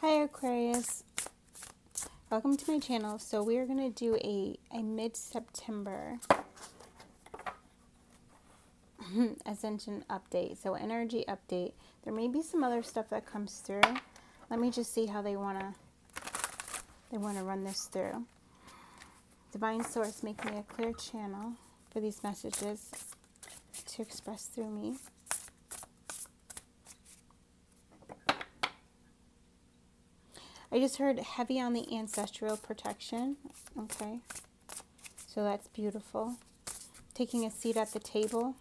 Hi Aquarius, welcome to my channel. So we are going to do a mid-September Ascension update, so energy update. There may be some other stuff that comes through. Let me just see how they want to run this through. Divine Source, make me a clear channel for these messages to express through me. I just heard heavy on the ancestral protection. Okay, so that's beautiful. Taking a seat at the table.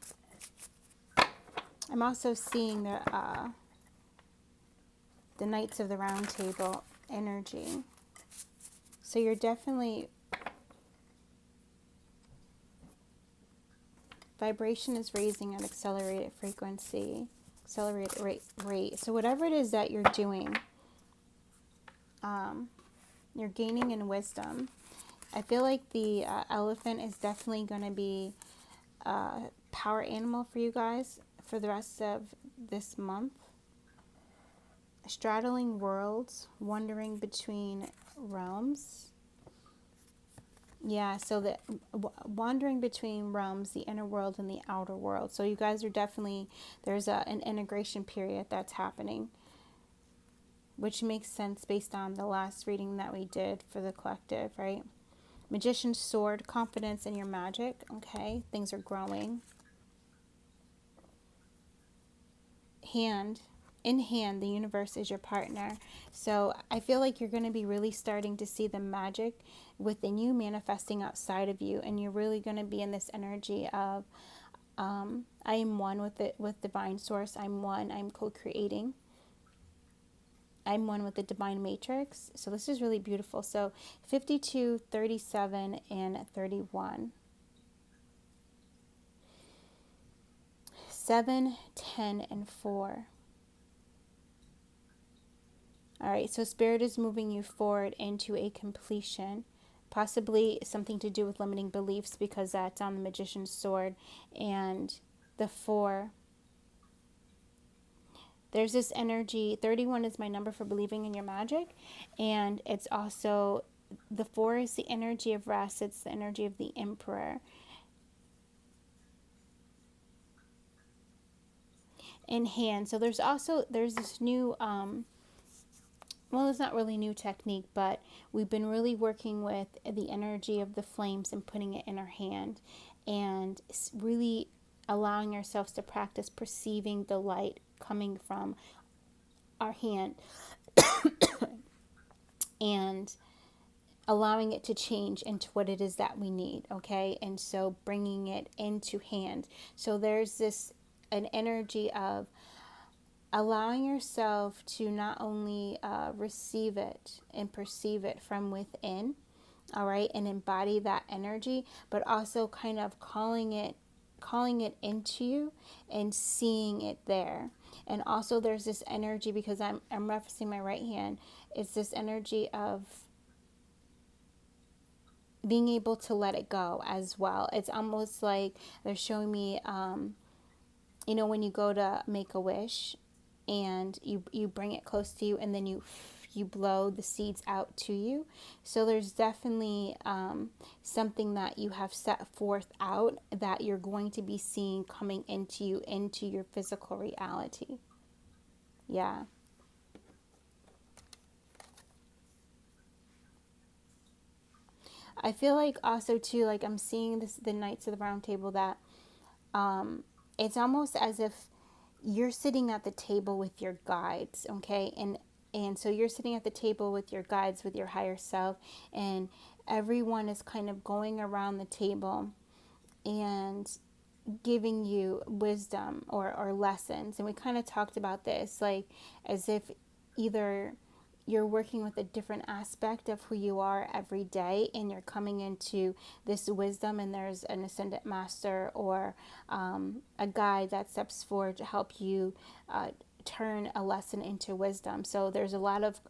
I'm also seeing the Knights of the Round Table energy. So you're definitely, vibration is raising at accelerated frequency, accelerated rate. So whatever it is that you're doing, you're gaining in wisdom. I feel like the elephant is definitely going to be a power animal for you guys for the rest of this month. Straddling worlds, wandering between realms. Yeah, so the wandering between realms, the inner world and the outer world. So you guys are definitely, there's an integration period that's happening, which makes sense based on the last reading that we did for the collective, right? Magician's sword, confidence in your magic. Okay, things are growing. In hand, the universe is your partner. So I feel like you're going to be really starting to see the magic within you manifesting outside of you, and you're really going to be in this energy of I am one with divine source. I'm one. I'm co-creating. I'm one with the divine matrix. So this is really beautiful. So 52, 37, and 31. 7, 10, and 4. All right, so Spirit is moving you forward into a completion, possibly something to do with limiting beliefs because that's on the Magician's sword. And the 4, there's this energy. 31 is my number for believing in your magic, and it's also, the 4 is the energy of rest. It's the energy of the Emperor. In hand. So there's this new well, it's not really new technique, but we've been really working with the energy of the flames and putting it in our hand, and really allowing ourselves to practice perceiving the light coming from our hand and allowing it to change into what it is that we need. Okay, and so bringing it into hand. So there's an energy of allowing yourself to not only receive it and perceive it from within, all right, and embody that energy, but also kind of calling it into you and seeing it there. And also there's this energy, because I'm referencing my right hand, it's this energy of being able to let it go as well. It's almost like they're showing me, when you go to make a wish and you bring it close to you, and then you blow the seeds out to you. So there's definitely something that you have set forth out that you're going to be seeing coming into you, into your physical reality. Yeah. I feel like also too, like I'm seeing the Knights of the Round Table, that it's almost as if you're sitting at the table with your guides, okay? And so you're sitting at the table with your guides, with your higher self, and everyone is kind of going around the table and giving you wisdom or lessons. And we kind of talked about this, like as if either you're working with a different aspect of who you are every day, and you're coming into this wisdom, and there's an ascendant master or a guide that steps forward to help you turn a lesson into wisdom. So there's a lot of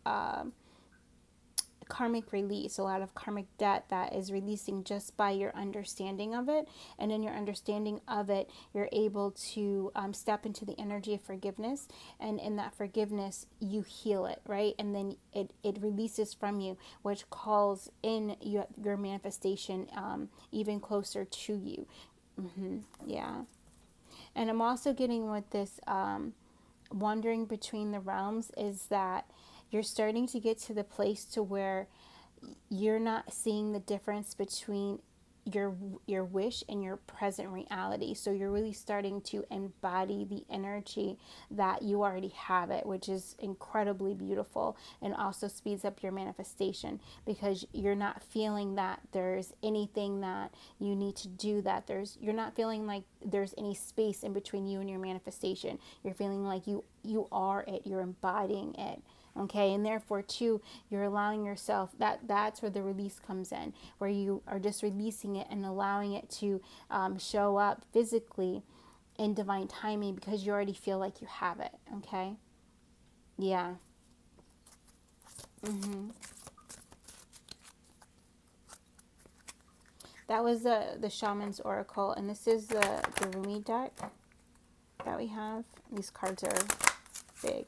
karmic release, a lot of karmic debt that is releasing just by your understanding of it. And in your understanding of it, you're able to step into the energy of forgiveness. And in that forgiveness, you heal it, right? And then it releases from you, which calls in your manifestation even closer to you. Yeah. And I'm also getting with this wandering between the realms is that you're starting to get to the place to where you're not seeing the difference between your wish and your present reality. So you're really starting to embody the energy that you already have it, which is incredibly beautiful, and also speeds up your manifestation, because you're not feeling that there's anything that you need to do, that you're not feeling like there's any space in between you and your manifestation. You're feeling like you are it, you're embodying it. Okay, and therefore too, you're allowing yourself, that's where the release comes in, where you are just releasing it and allowing it to show up physically in divine timing, because you already feel like you have it. Okay, yeah. That was the Shaman's Oracle, and this is the Rumi deck that we have. These cards are big.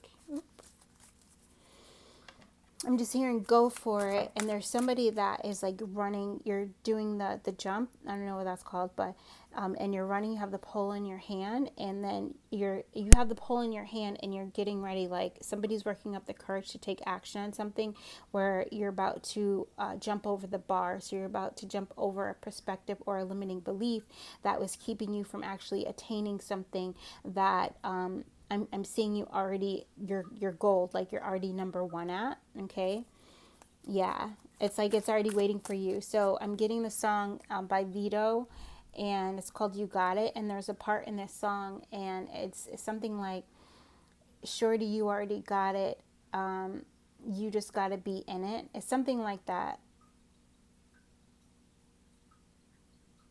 I'm just hearing go for it, and there's somebody that is like running. You're doing the jump. I don't know what that's called, but and you're running. You have the pole in your hand, and then you have the pole in your hand, and you're getting ready. Like somebody's working up the courage to take action on something, where you're about to jump over the bar. So you're about to jump over a perspective or a limiting belief that was keeping you from actually attaining something that I'm seeing you already, your gold, like you're already number one at, okay? Yeah, it's like it's already waiting for you. So I'm getting the song by Vito, and it's called You Got It. And there's a part in this song, and it's something like, Shorty, you already got it. You just got to be in it. It's something like that.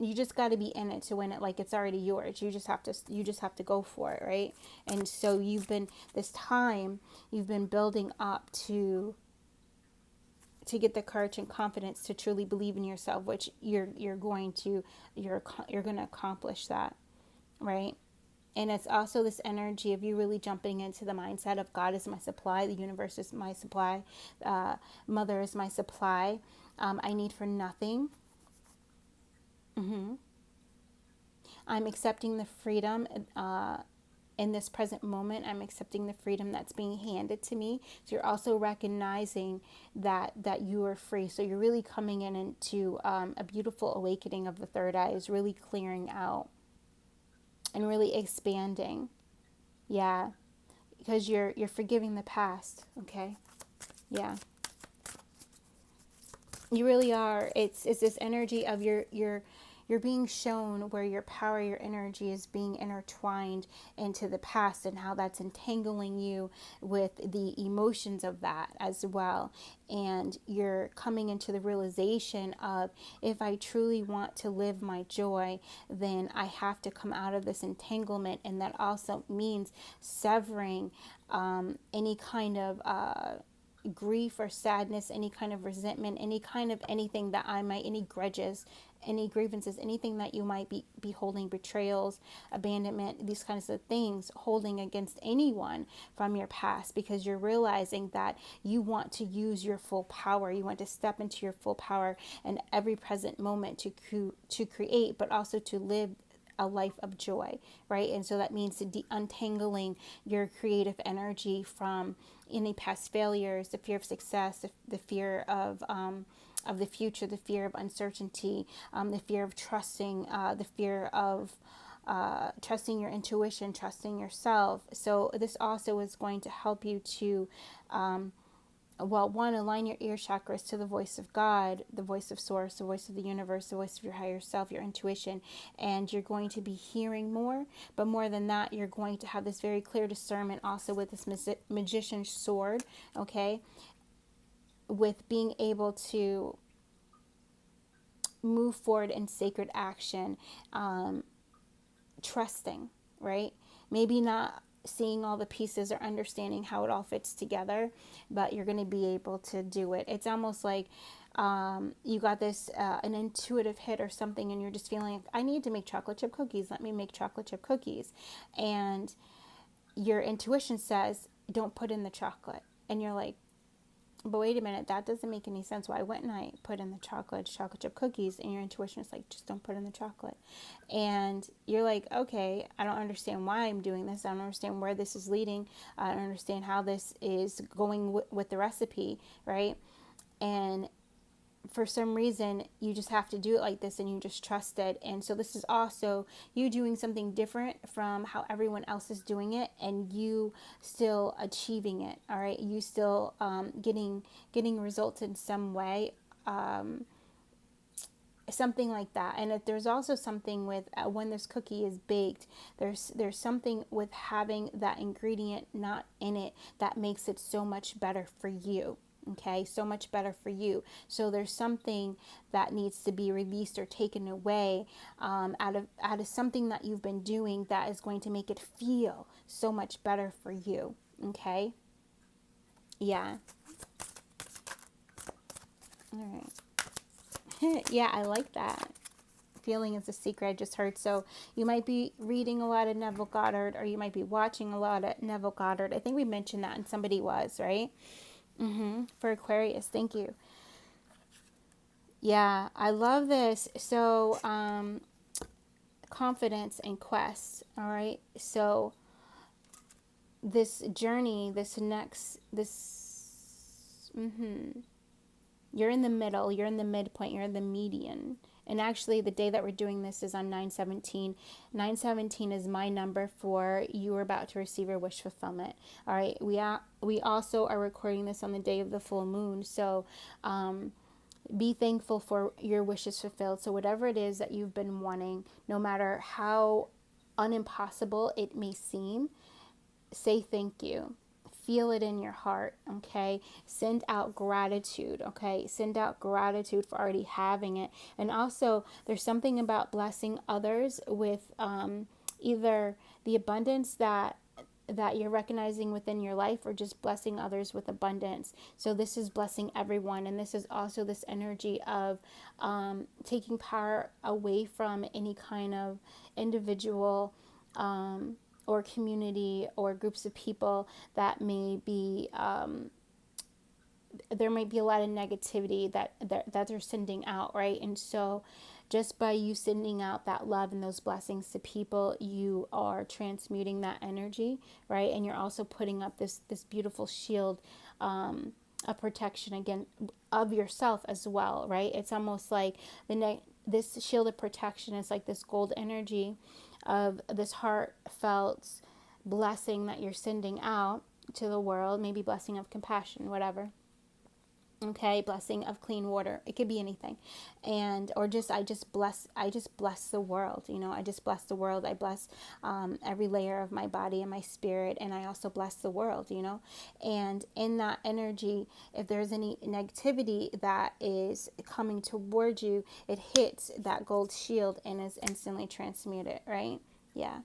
You just got to be in it to win it. Like it's already yours. You just have to go for it, right? And so you've been building up to get the courage and confidence to truly believe in yourself, which you're going to accomplish that, right? And it's also this energy of you really jumping into the mindset of God is my supply, the universe is my supply, Mother is my supply. I need for nothing. I'm accepting the freedom in this present moment. I'm accepting the freedom that's being handed to me. So you're also recognizing that you are free. So you're really coming into a beautiful awakening of the third eye, is really clearing out and really expanding. Yeah, because you're forgiving the past. Okay, yeah. You really are. It's this energy of you're being shown where your power, your energy is being intertwined into the past, and how that's entangling you with the emotions of that as well. And you're coming into the realization of, if I truly want to live my joy, then I have to come out of this entanglement. And that also means severing any kind of grief or sadness, any kind of resentment, any kind of anything that any grudges, any grievances, anything that you might be holding, betrayals, abandonment, these kinds of things, holding against anyone from your past, because you're realizing that you want to use your full power. You want to step into your full power in every present moment to create, but also to live a life of joy, right? And so that means untangling your creative energy from any past failures, the fear of success, the fear of the future, the fear of uncertainty, the fear of trusting, the fear of trusting your intuition, trusting yourself. So this also is going to help you to one, align your ear chakras to the voice of God, the voice of Source, the voice of the universe, the voice of your higher self, your intuition, and you're going to be hearing more. But more than that, you're going to have this very clear discernment also with this magician's sword, okay? With being able to move forward in sacred action, trusting, right? Maybe not seeing all the pieces or understanding how it all fits together, but you're going to be able to do it. It's almost like you got this an intuitive hit or something, and you're just feeling like, I need to make chocolate chip cookies. Let me make chocolate chip cookies. And your intuition says, don't put in the chocolate. And you're like, but wait a minute, that doesn't make any sense. Why wouldn't I put in the chocolate chip cookies? And your intuition is like, just don't put in the chocolate. And you're like, okay, I don't understand why I'm doing this. I don't understand where this is leading. I don't understand how this is going with the recipe, right? And for some reason, you just have to do it like this, and you just trust it. And so this is also you doing something different from how everyone else is doing it, and you still achieving it. All right, you still getting results in some way, something like that. And if there's also something with when this cookie is baked, there's something with having that ingredient not in it that makes it so much better for you. Okay, so much better for you. So there's something that needs to be released or taken away out of something that you've been doing that is going to make it feel so much better for you. Okay, yeah. All right. Yeah, I like that. Feeling is a secret, I just heard. So you might be reading a lot of Neville Goddard, or you might be watching a lot of Neville Goddard. I think we mentioned that, and somebody was, right? For Aquarius. Thank you. Yeah, I love this. So, confidence and quest. All right. So, this journey, you're in the middle, you're in the midpoint, you're in the median. And actually, the day that we're doing this is on 9/17. 9/17 is my number for you are about to receive your wish fulfillment. All right. We also are recording this on the day of the full moon. So, be thankful for your wishes fulfilled. So whatever it is that you've been wanting, no matter how unimpossible it may seem, say thank you. Feel it in your heart, okay? Send out gratitude, okay? Send out gratitude for already having it. And also, there's something about blessing others with either the abundance that you're recognizing within your life, or just blessing others with abundance. So this is blessing everyone, and this is also this energy of taking power away from any kind of individual or community or groups of people that may be there might be a lot of negativity that they're sending out, right? And so just by you sending out that love and those blessings to people, you are transmuting that energy, right? And you're also putting up this beautiful shield of protection again of yourself as well, right? It's almost like this shield of protection is like this gold energy of this heartfelt blessing that you're sending out to the world, maybe blessing of compassion, whatever. Okay, blessing of clean water. It could be anything. And or just I just bless the world, I just bless the world. I bless every layer of my body and my spirit, and I also bless the world, and in that energy, if there's any negativity that is coming toward you, it hits that gold shield and is instantly transmuted, right? Yeah.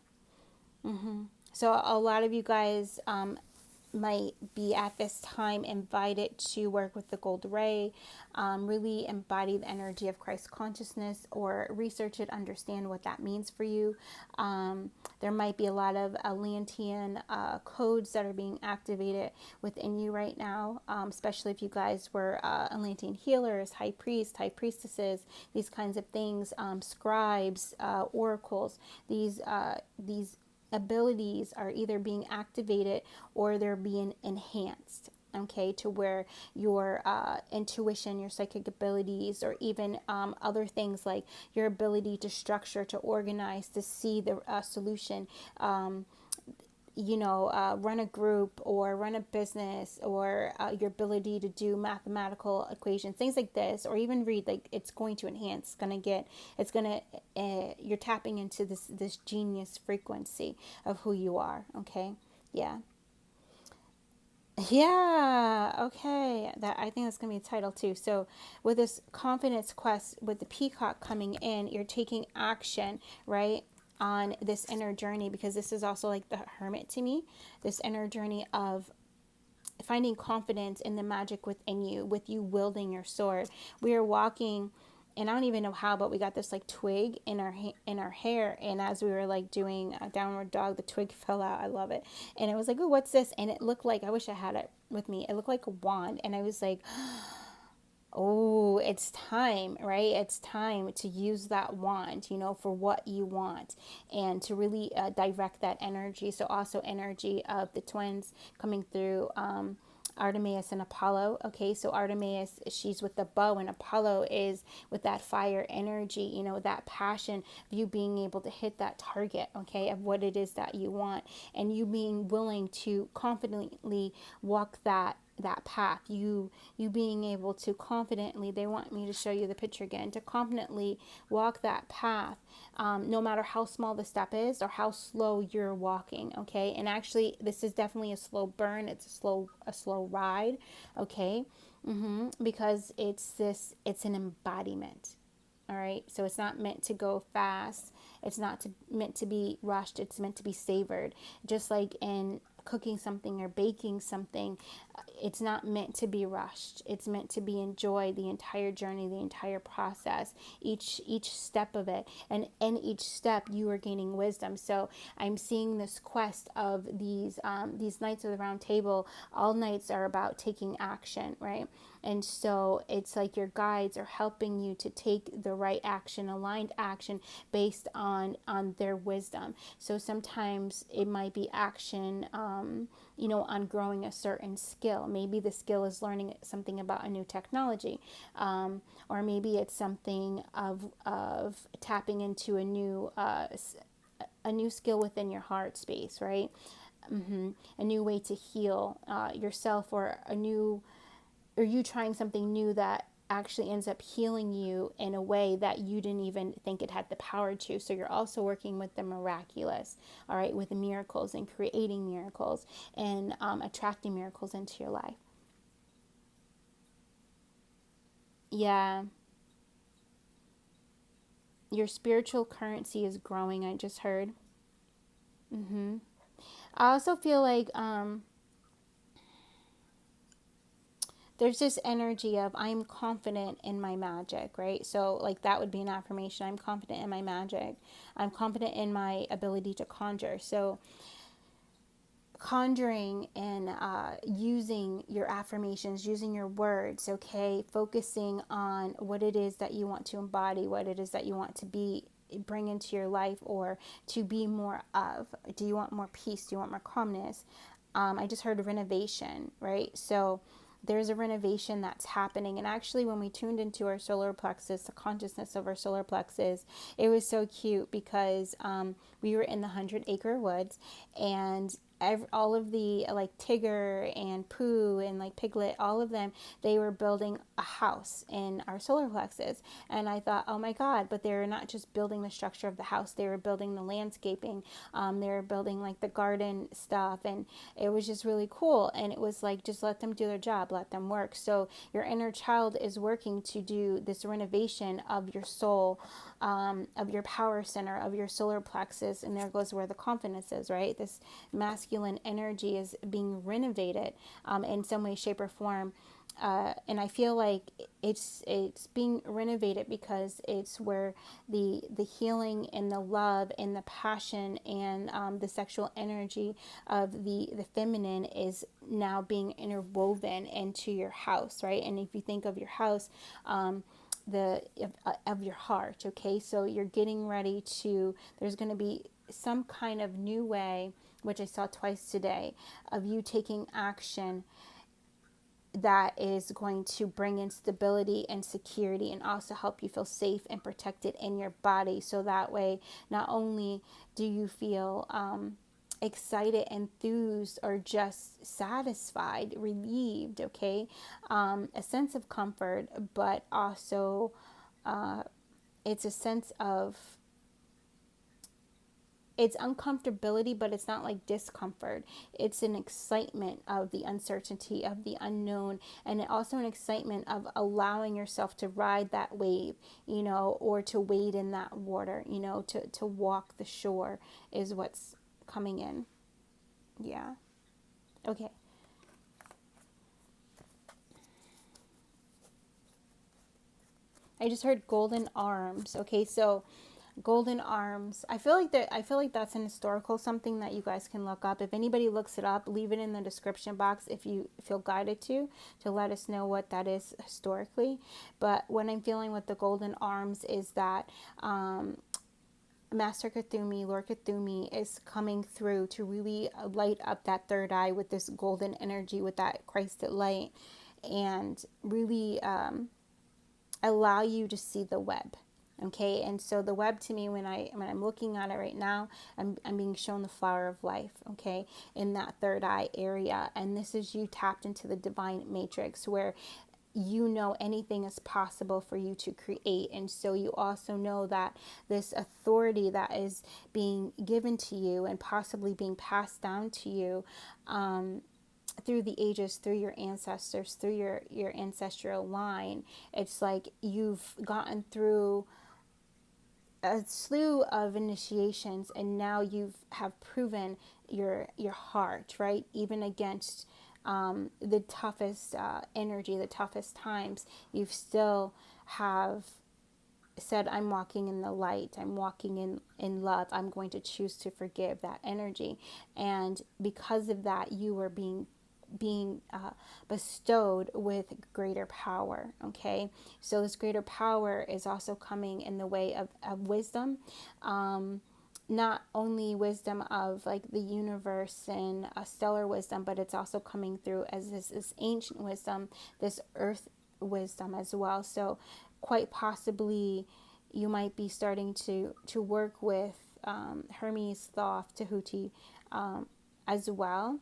So a lot of you guys might be at this time invited to work with the gold ray, really embody the energy of Christ consciousness, or research it, understand what that means for you. There might be a lot of Atlantean codes that are being activated within you right now, especially if you guys were Atlantean healers, high priests, high priestesses, these kinds of things, scribes, oracles, these abilities are either being activated or they're being enhanced, okay, to where your intuition, your psychic abilities, or even other things like your ability to structure, to organize, to see the solution, run a group or run a business, or your ability to do mathematical equations, things like this, or even read, like it's going to enhance, you're tapping into this genius frequency of who you are, okay? Yeah. Yeah, okay. That, I think that's going to be a title too. So with this confidence quest, with the peacock coming in, you're taking action, right? on this inner journey, because this is also like the hermit to me, this inner journey of finding confidence in the magic within you, with you wielding your sword. We are walking, and I don't even know how, but we got this like twig in our hair, and as we were like doing a downward dog, the twig fell out. I love it, and it was like, oh, what's this? And it looked like, I wish I had it with me. It looked like a wand, and I was like, oh, it's time, right? It's time to use that wand, for what you want, and to really direct that energy. So also energy of the twins coming through, Artemis and Apollo. Okay, so Artemis, she's with the bow, and Apollo is with that fire energy, that passion of you being able to hit that target, okay, of what it is that you want, and you being willing to confidently walk that path, you being able to confidently, they want me to show you the picture again, to confidently walk that path, no matter how small the step is or how slow you're walking, okay? And actually, this is definitely a slow burn. It's a slow ride, okay? Because it's an embodiment. All right, so it's not meant to go fast. It's not meant to be rushed. It's meant to be savored. Just like in cooking something or baking something, it's not meant to be rushed. It's meant to be enjoyed, the entire journey, the entire process, each step of it. And in each step, you are gaining wisdom. So I'm seeing this quest of these Knights of the Round Table. All knights are about taking action, right? And so it's like your guides are helping you to take the right action, aligned action based on their wisdom. So sometimes it might be action, on growing a certain skill. Maybe the skill is learning something about a new technology, or maybe it's something of tapping into a new skill within your heart space, right? A new way to heal yourself, or you trying something new that actually ends up healing you in a way that you didn't even think it had the power to. So you're also working with the miraculous, all right, with the miracles and creating miracles and attracting miracles into your life. Yeah, your spiritual currency is growing, I just heard. I also feel like there's this energy of I'm confident in my magic, right? So like that would be an affirmation. I'm confident in my magic. I'm confident in my ability to conjure. So conjuring and using your affirmations, using your words, okay, focusing on what it is that you want to embody, what it is that you want to be, bring into your life, or to be more of. Do you want more peace? Do you want more calmness? I just heard renovation, right? So there's a renovation that's happening. And actually, when we tuned into our solar plexus, the consciousness of our solar plexus, it was so cute because we were in the 100-acre woods, and all of the like Tigger and Pooh and like Piglet, all of them, they were building a house in our solar plexus. And I thought, oh my God, but they were not just building the structure of the house, they were building the landscaping. They were building like the garden stuff. And it was just really cool. And it was like, just let them do their job, let them work. So your inner child is working to do this renovation of your soul, of your power center, of your solar plexus. And there goes where the confidence is, right? This masculine energy is being renovated in some way, shape, or form. And I feel like it's being renovated because it's where the healing and the love and the passion and the sexual energy of the feminine is now being interwoven into your house, right? And if you think of your house, the of your heart, okay, so you're getting ready to, there's going to be some kind of new way, which I saw twice today, of you taking action that is going to bring in stability and security, and also help you feel safe and protected in your body. So that way, not only do you feel excited, enthused, or just satisfied, relieved, okay, a sense of comfort, but also it's a sense of it's uncomfortability, but it's not like discomfort. It's an excitement of the uncertainty, of the unknown, and also an excitement of allowing yourself to ride that wave, or to wade in that water, to walk the shore is what's coming in. Yeah. Okay. I just heard golden arms. Okay, so golden arms. I feel like that's an historical something that you guys can look up. If anybody looks it up, leave it in the description box if you feel guided to let us know what that is historically. But what I'm feeling with the golden arms is that Master Cthulhu, Lord Cthulhu is coming through to really light up that third eye with this golden energy, with that Christed light, and really allow you to see the web. Okay, and so the web to me, when I'm looking at it right now, I'm being shown the flower of life, okay, in that third eye area. And this is you tapped into the divine matrix, where anything is possible for you to create. And so you also know that this authority that is being given to you and possibly being passed down to you through the ages, through your ancestors, through your ancestral line, it's like you've gotten through a slew of initiations, and now you have proven your heart, right? Even against the toughest energy, the toughest times, you still have said, I'm walking in the light, I'm walking in love, I'm going to choose to forgive that energy. And because of that, you were being bestowed with greater power. Okay, so this greater power is also coming in the way of wisdom, not only wisdom of like the universe and a stellar wisdom, but it's also coming through as this ancient wisdom, this earth wisdom as well. So quite possibly you might be starting to work with Hermes, Thoth, Tahuti as well,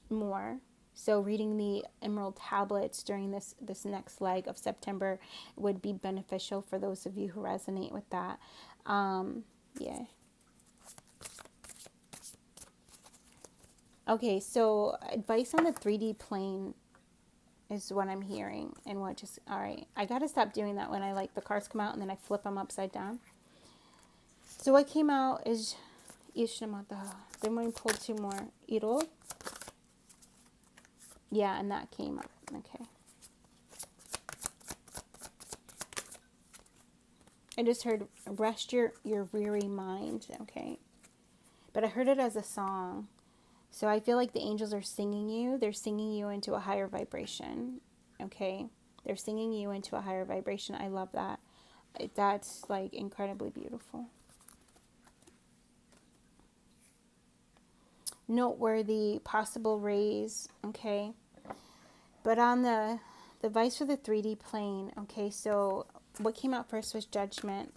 more. So reading the Emerald Tablets during this next leg of September would be beneficial for those of you who resonate with that. Yeah. Okay, so advice on the 3D plane is what I'm hearing, and what just, all right, I got to stop doing that when the cards come out and then I flip them upside down. So what came out is Ishamata. Then we pulled two more. Iro. Yeah, and that came up. Okay. I just heard rest your weary mind. Okay. But I heard it as a song. So I feel like the angels are singing you. They're singing you into a higher vibration. Okay. They're singing you into a higher vibration. I love that. That's like incredibly beautiful. Noteworthy possible raise. Okay. But on the advice for the 3D plane, okay, so what came out first was judgment.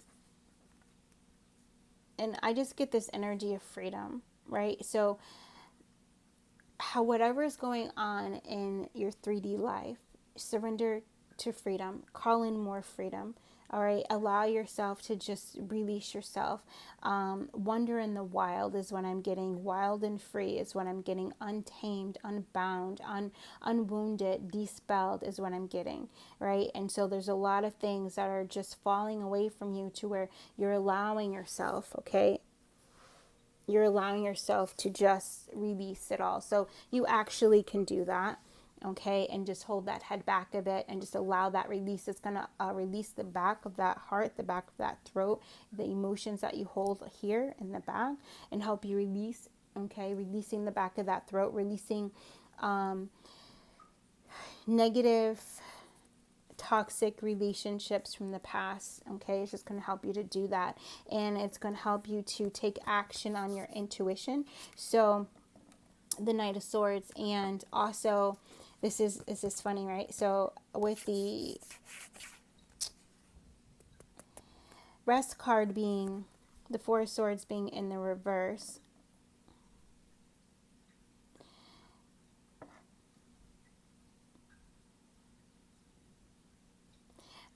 And I just get this energy of freedom, right? So whatever is going on in your 3D life, surrender to freedom, call in more freedom. All right, allow yourself to just release yourself. Wander in the wild is what I'm getting. Wild and free is what I'm getting. Untamed, unbound, unwounded, dispelled is what I'm getting, right? And so there's a lot of things that are just falling away from you, to where you're allowing yourself, okay? You're allowing yourself to just release it all. So you actually can do that. Okay, and just hold that head back a bit and just allow that release. It's gonna release the back of that heart, the back of that throat, the emotions that you hold here in the back, and help you release. Okay, releasing the back of that throat, releasing negative, toxic relationships from the past. Okay, it's just going to help you to do that, and it's going to help you to take action on your intuition. So the Knight of Swords, and also this is funny, right? So with the rest card being the Four of Swords being in the reverse,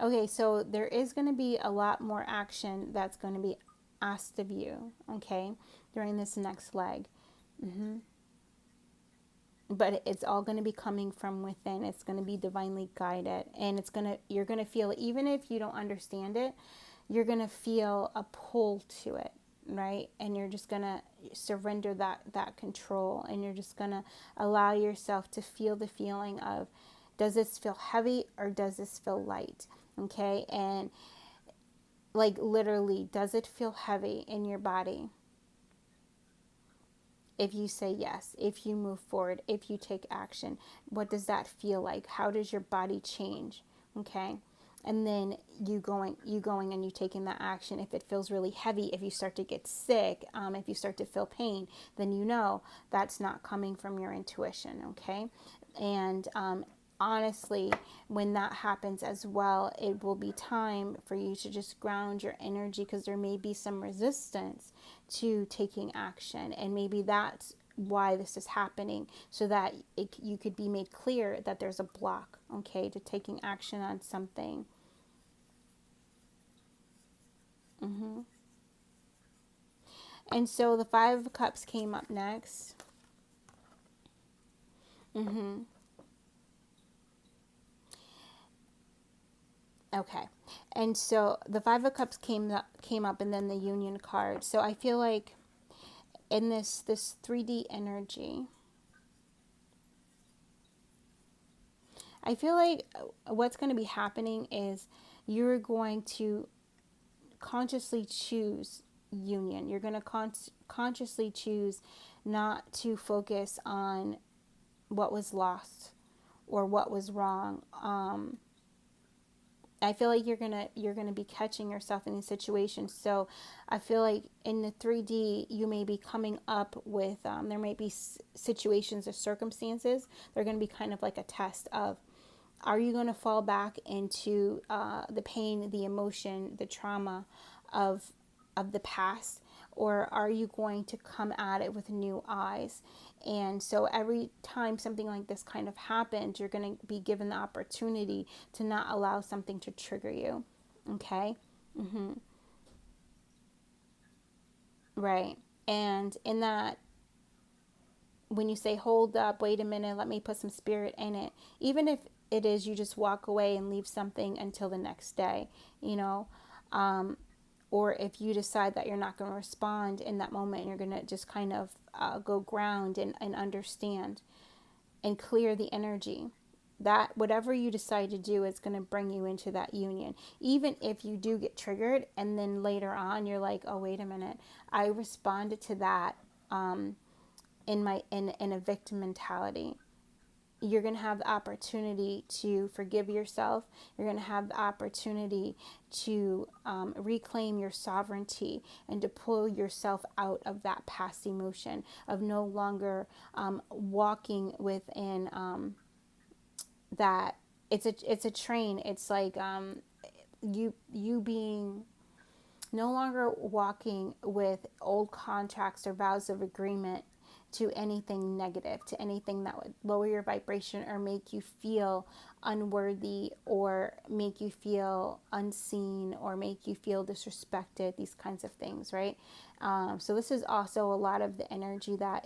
okay, so there is going to be a lot more action that's going to be asked of you, okay, during this next leg. But it's all going to be coming from within. It's going to be divinely guided, and you're going to feel it. Even if you don't understand it, you're going to feel a pull to it, right? And you're just going to surrender that control, and you're just going to allow yourself to feel the feeling of, does this feel heavy or does this feel light? Okay? And like literally, does it feel heavy in your body? If you say yes, if you move forward, if you take action, what does that feel like? How does your body change? Okay. And then you going and you taking that action. If it feels really heavy, if you start to get sick, if you start to feel pain, then you know that's not coming from your intuition. Okay. And honestly, when that happens as well, it will be time for you to just ground your energy, because there may be some resistance to taking action. And maybe that's why this is happening, so that you could be made clear that there's a block, okay, to taking action on something. And so the Five of Cups came up next. Okay. And so the Five of Cups came up, and then the Union card. So I feel like in this 3D energy, I feel like what's going to be happening is you're going to consciously choose union. You're going to consciously choose not to focus on what was lost or what was wrong. I feel like you're gonna be catching yourself in these situations. So I feel like in the 3D, you may be coming up with there may be situations or circumstances. They're going to be kind of like a test of, are you going to fall back into the pain, the emotion, the trauma of the past, or are you going to come at it with new eyes? And so every time something like this kind of happens, you're going to be given the opportunity to not allow something to trigger you. Okay? Right. And in that, when you say, hold up, wait a minute, let me put some spirit in it, even if it is you just walk away and leave something until the next day, you know, or if you decide that you're not going to respond in that moment, you're going to just kind of go ground and understand and clear the energy. That whatever you decide to do is going to bring you into that union. Even if you do get triggered and then later on you're like, oh, wait a minute, I responded to that in a victim mentality. You're going to have the opportunity to forgive yourself. You're going to have the opportunity to reclaim your sovereignty and to pull yourself out of that past emotion of no longer walking within that. It's a train. It's like you being no longer walking with old contracts or vows of agreement to anything negative, to anything that would lower your vibration or make you feel unworthy or make you feel unseen or make you feel disrespected, these kinds of things, right? So this is also a lot of the energy that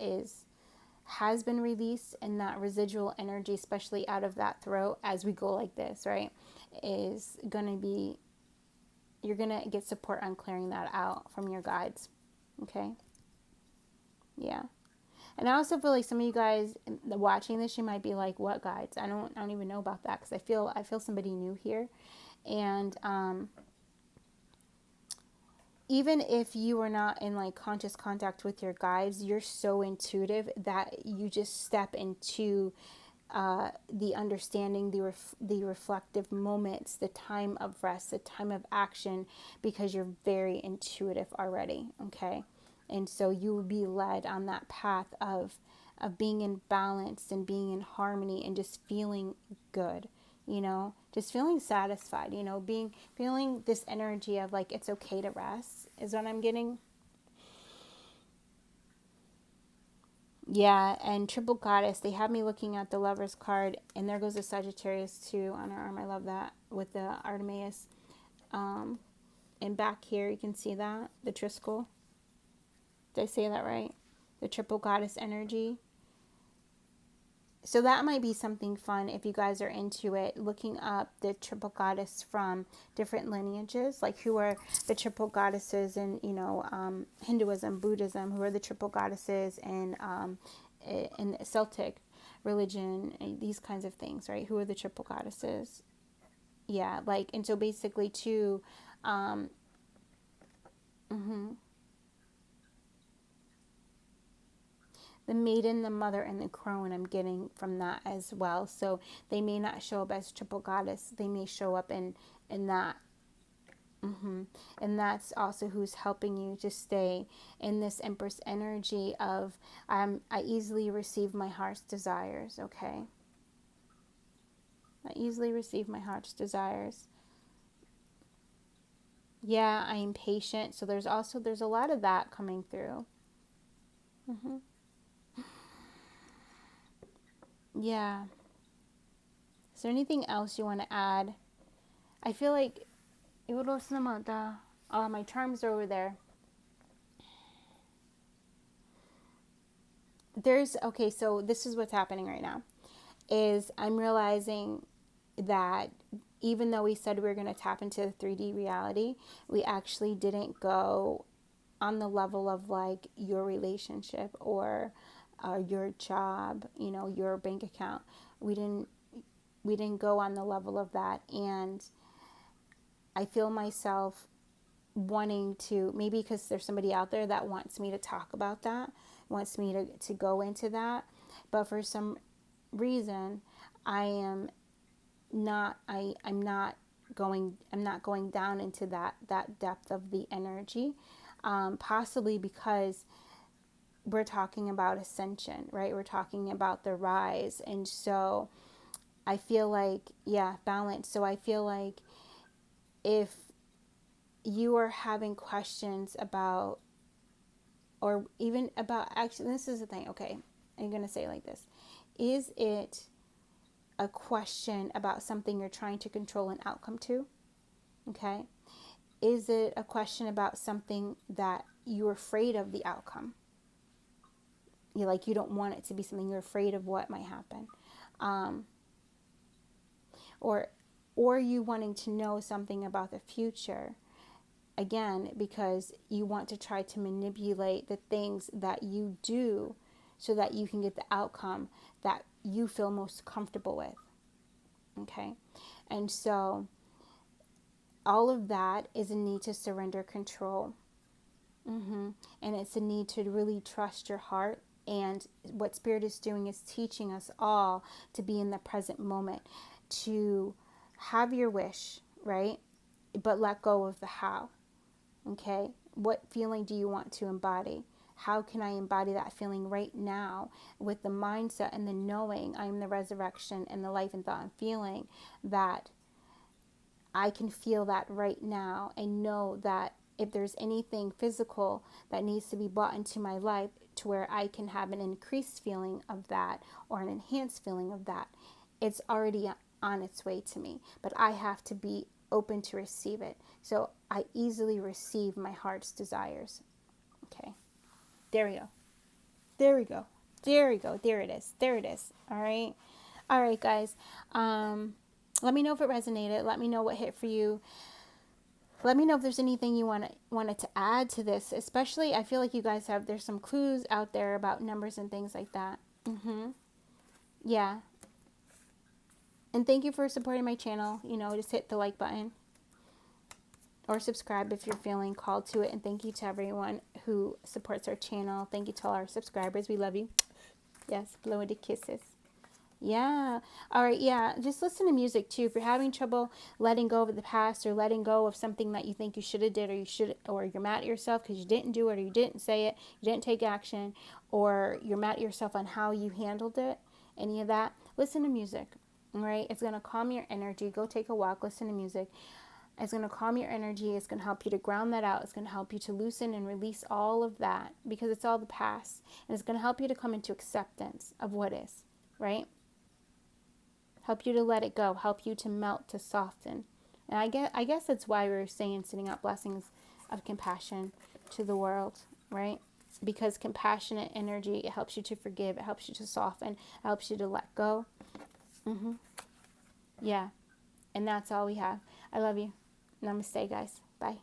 has been released, and that residual energy, especially out of that throat as we go like this, right, is going to be, you're going to get support on clearing that out from your guides. Okay? Yeah. And I also feel like some of you guys watching this, you might be like, what guides? I don't even know about that, because I feel somebody new here. And even if you are not in like conscious contact with your guides, you're so intuitive that you just step into the understanding, the reflective moments, the time of rest, the time of action, because you're very intuitive already, okay? And so you will be led on that path of being in balance and being in harmony and just feeling good, you know, just feeling satisfied, you know, feeling this energy of like, it's okay to rest is what I'm getting. Yeah, and Triple Goddess, they have me looking at the Lover's card, and there goes the Sagittarius too on her arm. I love that with the Artemis. And back here, you can see that, the Triskel. Did I say that right? The triple goddess energy. So that might be something fun if you guys are into it, looking up the triple goddess from different lineages, like who are the triple goddesses in, Hinduism, Buddhism, who are the triple goddesses in Celtic religion, these kinds of things, right? Who are the triple goddesses? Yeah, like, and so basically too, um, mhm. The maiden, the mother, and the crone I'm getting from that as well. So they may not show up as triple goddess. They may show up in that. And that's also who's helping you to stay in this Empress energy of I easily receive my heart's desires, okay? I easily receive my heart's desires. Yeah, I am patient. So there's a lot of that coming through. Yeah. Is there anything else you want to add? I feel like my charms are over there. Okay, so this is what's happening right now. Is I'm realizing that even though we said we were going to tap into the 3D reality, we actually didn't go on the level of like your relationship or your job, your bank account. We didn't go on the level of that, and I feel myself wanting to, maybe because there's somebody out there that wants me to talk about that, wants me to go into that, but for some reason I am not I'm not going down into that depth of the energy, possibly because we're talking about ascension, right? We're talking about the rise. And so I feel like, yeah, balance. So I feel like if you are having questions about, or even about, actually, this is the thing, okay, I'm going to say it like this. Is it a question about something you're trying to control an outcome to? Okay. Is it a question about something that you're afraid of the outcome? You don't want it to be something you're afraid of what might happen. Or you wanting to know something about the future, again, because you want to try to manipulate the things that you do so that you can get the outcome that you feel most comfortable with. Okay. And so all of that is a need to surrender control. And it's a need to really trust your heart. And what Spirit is doing is teaching us all to be in the present moment, to have your wish, right? But let go of the how. Okay? What feeling do you want to embody? How can I embody that feeling right now with the mindset and the knowing I am the resurrection and the life and thought and feeling, that I can feel that right now and know that if there's anything physical that needs to be brought into my life to where I can have an increased feeling of that or an enhanced feeling of that, it's already on its way to me. But I have to be open to receive it. So I easily receive my heart's desires. Okay. There we go. There we go. There we go. There it is. There it is. All right. All right, guys. Let me know if it resonated. Let me know what hit for you. Let me know if there's anything you wanted to add to this. Especially, I feel like you guys there's some clues out there about numbers and things like that. Yeah. And thank you for supporting my channel. Just hit the like button or subscribe if you're feeling called to it. And thank you to everyone who supports our channel. Thank you to all our subscribers. We love you. Yes, blowing the kisses. Yeah. All right. Yeah. Just listen to music too. If you're having trouble letting go of the past or letting go of something that you think you should have did, or you're mad at yourself because you didn't do it, or you didn't say it, you didn't take action, or you're mad at yourself on how you handled it, any of that, listen to music. All right. It's going to calm your energy. Go take a walk. Listen to music. It's going to calm your energy. It's going to help you to ground that out. It's going to help you to loosen and release all of that, because it's all the past. And it's going to help you to come into acceptance of what is, right? Help you to let it go. Help you to melt, to soften, And I guess that's why we're saying sending out blessings of compassion to the world, right? Because compassionate energy, it helps you to forgive, it helps you to soften, it helps you to let go. Yeah. And that's all we have. I love you. Namaste, guys. Bye.